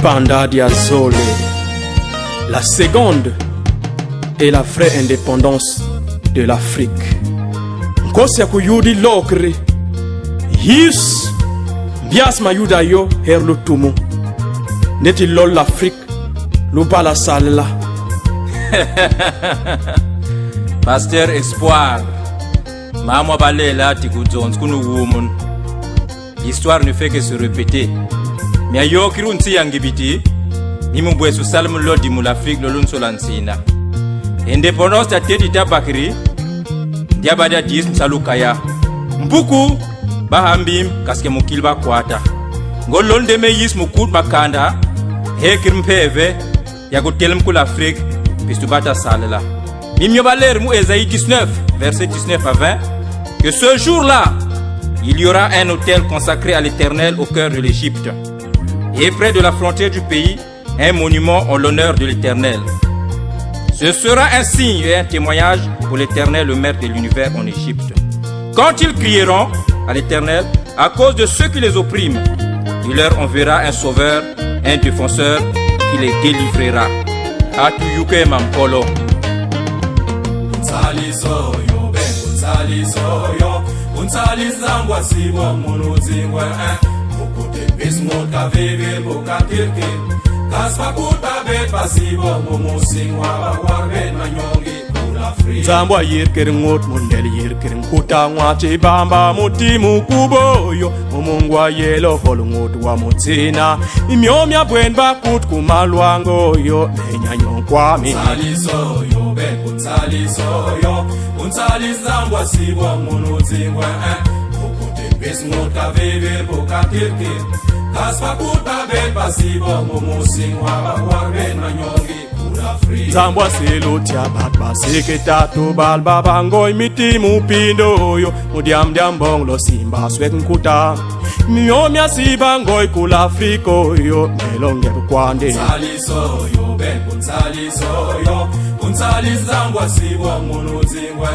Banda di Azole, la seconde est la vraie indépendance de l'Afrique. Nkosi ya kuyudi lokri, yis bias mayuda yo her lo tumu. Neti lol l'Afrique, lo bala salila. Pasteur Espoir, Mama Balela Tikuzons Kunu Woman. L'histoire ne fait que se répéter. Mais ayo kirunti yangibiti, ni mubwe su salmu lodi mu l'Afrique lo lun solansina. Indépendance ta tedi tabakri, diabada 10 msalukaya. Mbuku bahambim kaske mukilba kwata. Ngolon de meyis mukut makanda, hekir mpeve ya kutelem ku l'Afrique pistubata salela. Mimyo baler mu Esaïe 19 verset 19 à 20 que ce jour-là il y aura un autel consacré à l'Éternel au cœur de l'Égypte. Et près de la frontière du pays, un monument en l'honneur de l'Éternel. Ce sera un signe et un témoignage pour l'Éternel, le maître de l'univers en Égypte. Quand ils crieront à l'Éternel à cause de ceux qui les oppriment, il leur enverra un sauveur, un défenseur qui les délivrera. Atuyuke Mampolo. Bismut ka veve boka tirke Kaspa kuta bet pasibo Mumusingwa warben manyongi kula free Zambwa yirkir ngot mundel yirkir nkuta ngwachi bamba mutimu kuboyo Mumungwa yelo holu ngot wa mutina Imyomya bwen bakut kumalwango yo Menyanyon kwa mi Saliso yo ben kunsaliso yo Kunsalis zambwa sibo munuzingwa Bismut ka veve boka tirke Kaspa kuta bet pasibo Mumusingwa warben manyongi kula free Zambwa selo tia batba seke tatu balba bangoy miti mupindo yo Mudiam diam bong lo simba swek nkuta Miomya si bangoy kula Afriko yo Melonge kwande Saliso yo ben kunsaliso yo Kunsalis zambwa sibo munuzingwa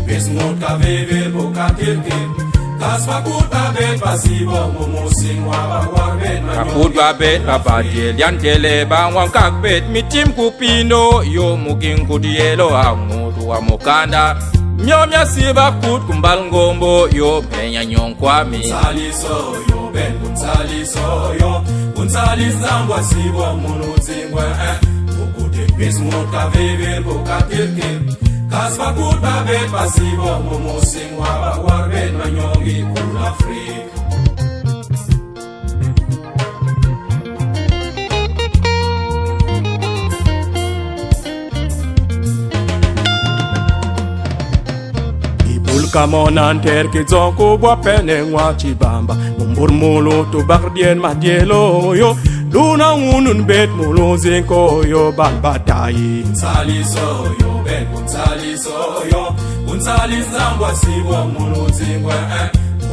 Bismut ka veve boka tirke Kaspa kuta bet pasibo Mumusingwa warben Kaput babet babadiel yantele bangwang kakbet mitim kupino yo muging kudielo amutu wa mukanda Myomya siba kut kumbal ngombo yo penya nyonkwami Saliso yo ben kunsaliso yo Kunsalis zambwa sibo munuzingwa Ukute bismut ka veve boka tirke Kaspa kuta bet pasibo Mumusingwa warben manyongi kula Afrique Kamonan terke zonko bwa pene ngwa chibamba Mumbur mulu tu bakdien madielo yo Luna unun bet mulu zinko yo balbatayi Saliso yo ben kunsaliso yo Kunsalis zambwa sibo munuzingwa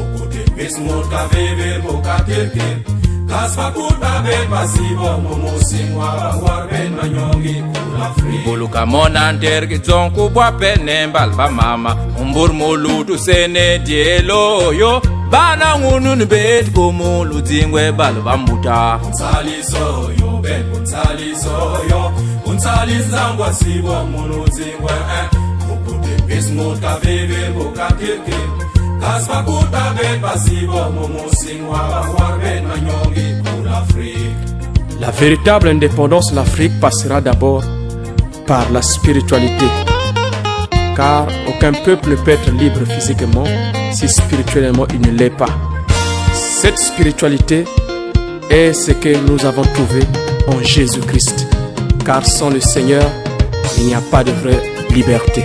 Ukute bismut ka veve boka tirke Kaspa kuta bet pasibo Mumusingwa warben manyongi kula Afrique Buluka monanter ki zonku bwa pene mbalba mama Umbur mulu tu sene dielo yo Bana ngunun bet kumulu zingwe balba mbuta Saliso yo ben kunsaliso yo Kunsalis zambwa sibo munuzingwa Ukute bismut ka veve boka tirke Kaspa kuta bet pasibo Mumusingwa warben manyongi kula Afrique La véritable indépendance de l'Afrique passera d'abord par la spiritualité. Car aucun peuple ne peut être libre physiquement si spirituellement il ne l'est pas. Cette spiritualité est ce que nous avons trouvé en Jésus-Christ. Car sans le Seigneur, il n'y a pas de vraie liberté.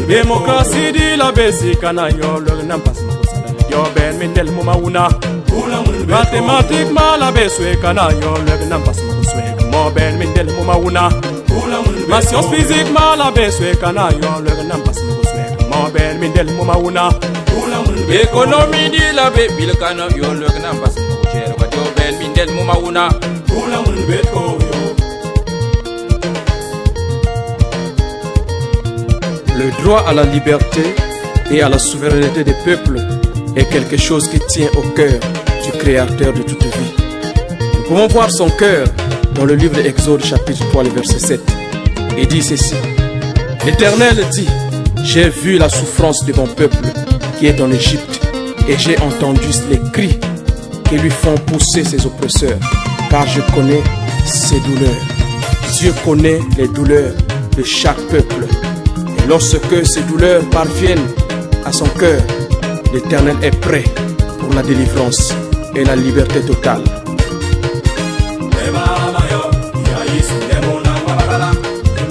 Démocratie di la basique na yo le nampas yo ben mindel mumauna mathématiquement la beswe kana yo le nampas muswe mo ben mindel mumauna ma science physiquement la beswe kana yo le nampas muswe mo ben mindel mumauna Économie di la bil kana yo le nampas muswe yo ben mindel mumauna Le droit à la liberté et à la souveraineté des peuples est quelque chose qui tient au cœur du Créateur de toute vie. Nous pouvons voir son cœur dans le livre d'Exode chapitre 3, le verset 7. Il dit ceci: L'Éternel dit, j'ai vu la souffrance de mon peuple qui est en Égypte, et j'ai entendu les cris qui lui font pousser ses oppresseurs, car je connais ses douleurs. Dieu connaît les douleurs de chaque peuple. Et lorsque ces douleurs parviennent à son cœur, l'Éternel est prêt pour la délivrance et la liberté totale.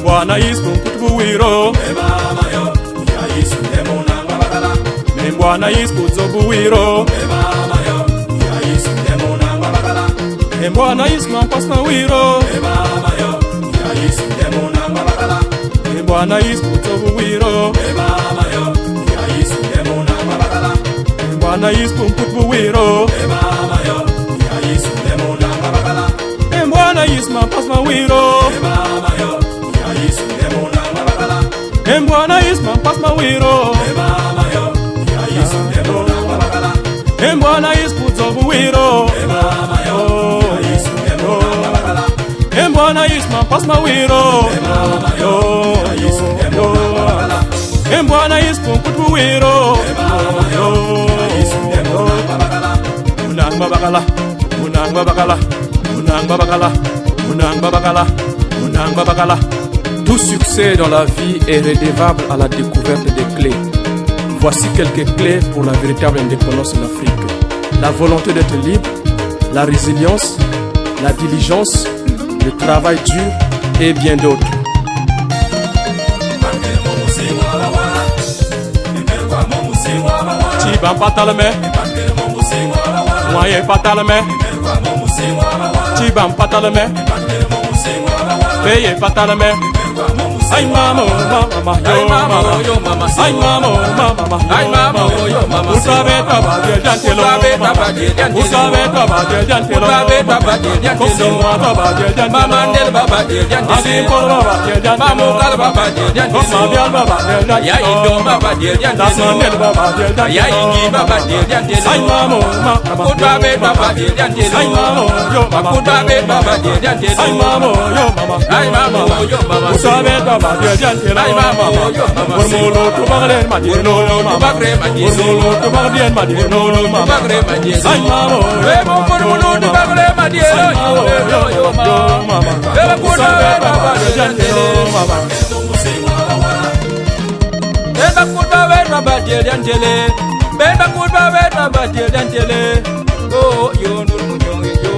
Bwana Yesu kutubuwiro, Bwana Yesu kutubuwiro, Bwana Yesu mampasna wiro, Bwana Yesu kutubuwiro, Bwana Yesu kutubuwiro, Bwana Yesu mampasna wiro. Bwana Yesu mampasna wiro. Bwana Yesu kutubuwiro, Bwana Yesu mampasna wiro. Bwana Yesu kutubuwiro. Munang babakala, munang babakala, munang babakala, munang babakala, munang babakala. Tout succès dans la vie est redevable à la découverte des clés. Voici quelques clés pour la véritable indépendance de l'Afrique. La volonté d'être libre, la résilience, la diligence, le travail dur et bien d'autres. Chiba patalame, moye patalame, Chiba patalame, peye patalame. Ay mama, mama, yo mama, ay mama, mama, ay mama, yo mama. Usabe taba de jantelo, usabe taba de jantelo, usabe taba de jantelo, taba de jantelo, mama del baba de jantelo, asi por baba de jantelo, mama kal baba de jantelo, mama bial baba de jantelo, ya indo baba de jantelo, dasan del baba de jantelo, ya ingi baba de jantelo, ay mama, mama, usabe baba de jantelo, ay mama, yo mama, usabe baba de jantelo, ay mama, yo mama, ay mama, yo mama, usabe baba ay mama, murmulu tu bagren madino mama, murmulu tu bagren madino mama, ay mama, bebo murmulu tu bagren madino yo mama, bebo kuda baba jantelo mama, bebo kuda baba jantele, bebo kuda baba jantele, oh yo nur munyonge yo,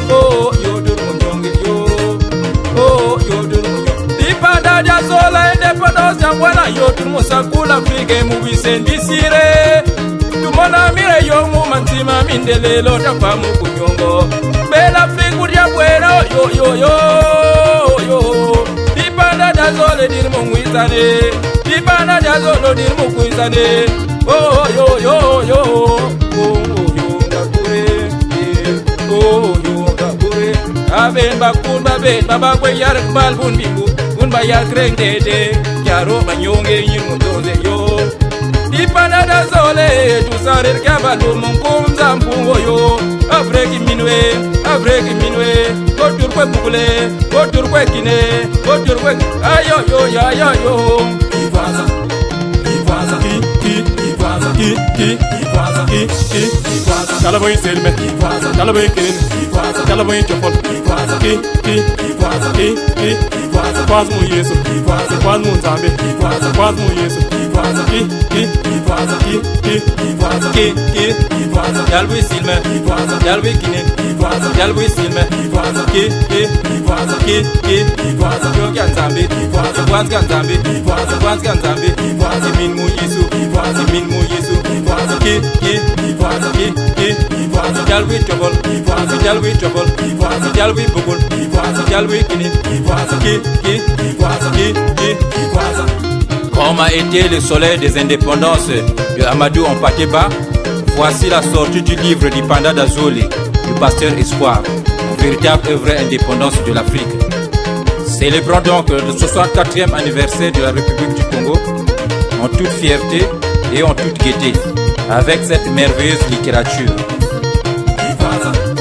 oh yo nur munyonge yo, oh yo nur Pada dia sola independence ya bwana yotu musakula Afrika mubise ndisire tumona mire yo mu mantima mindelelo tafa mu kunyongo bela Afrika dia bwana yo Pada dia sola dir mu ngwizane Pada dia sola dir mu kuizane yo ngakure yo ngakure aben bakunda ben baba kwe yar balbun bibu Baya kreng dede, yaro manyonge yimutoze yo. Dipana da zole, tu sarir kabalu mungkum zampungo yo. Afriki minwe, kotur kwe bukule, kotur kwe kine, kotur kwe ayo yo ya yo. Iwaza, Iwaza, Kalaboy selme, Kalaboy kinin, Kalaboy chopol, Kwaz mu Yesu, kwaz mu Nzambe, kwaz mu Yesu, Yalwi silme, Yalwi kine, Yalwi silme, Yo kya Nzambe, kwaz kya Nzambe, kwaz kya Nzambe, Simin mu Yesu, Yalwi chobol, Yalwi chobol, Yalwi bugul, Yalwi kine, Comme a été le soleil des indépendances de Amadou Hampâté-Bâ, voici la sortie du livre du Panda d'Azolé, du pasteur Espoir, une véritable œuvre indépendance de l'Afrique. Célébrons donc le 64e anniversaire de la République du Congo en toute fierté et en toute gaieté avec cette merveilleuse littérature. Ivaza.